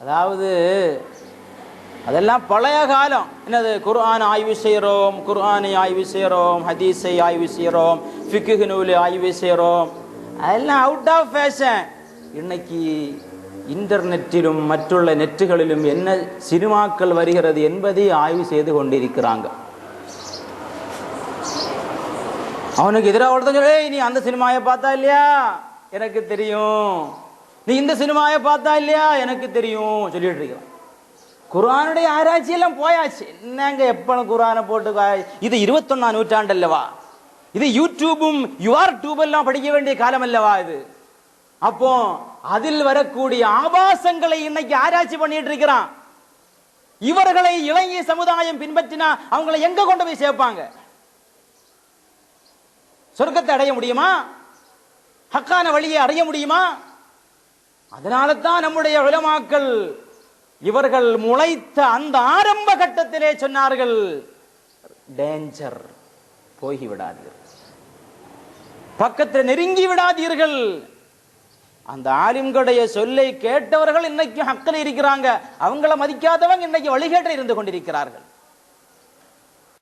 அதாவது அதெல்லாம் பழைய காலம். என்னது, குர்ஆன் ஆய்வு செய்கிறோம், குர்ஆனை ஆய்வு செய்கிறோம், ஹதீஸை ஆய்வு செய்கிறோம், ஃபிக்ஹ் நூலை ஆய்வு செய்கிறோம், அதெல்லாம் அவுட் ஆஃப் ஃபேஷன். இன்னைக்கு இன்டர்நெட்டிலும் மற்றுள்ள நெட்டுகளிலும் என்ன சினிமாக்கள் வருகிறது என்பதை ஆய்வு செய்து கொண்டிருக்கிறாங்க. அவனுக்கு எதிராக ஒருத்தன் சொல்லி, நீ அந்த சினிமாவை பார்த்தா இல்லையா, எனக்கு தெரியும், நீ இந்த சினிமாவை பார்த்தா இல்லையா, எனக்கு தெரியும் சொல்லிட்டு இருக்கிறான். குர்ஆனுடைய ஆராய்ச்சி எல்லாம் போயாச்சு. என்னங்க எப்ப குர்ஆனை போட்டு, இது 21ஆம் நூற்றாண்டு அல்லவா, இது யூடியூபும் யூஆர்டியூப் எல்லாம் படிக்க வேண்டிய காலம் அல்லவா இது. அப்போ அதில் வரக்கூடிய ஆபாசங்களை இன்னைக்கு ஆராய்ச்சி பண்ணிட்டு இருக்கிறான். இவர்களை இளைய சமுதாயம் பின்பற்றினா அவங்களை எங்க கொண்டு போய் சேர்ப்பாங்க? சொர்க்கத்தை அடைய முடியுமா? ஹக்கான வழியை அடைய முடியுமா? அதனால தான் நம்முடைய உலமாக்கள் இவர்கள் முளைத்த அந்த ஆரம்ப கட்டத்திலே சொன்னார்கள், டேஞ்சர், போய்விடாதீர்கள், பக்கத்தில் நெருங்கி விடாதீர்கள். அந்த ஆலிம்களுடைய சொல்லை கேட்டவர்கள் இன்னைக்கு ஹக்கில் இருக்கிறாங்க, அவங்கள மதிக்காதவங்க இன்னைக்கு வழிகேட்டில் இருந்து கொண்டிருக்கிறார்கள்.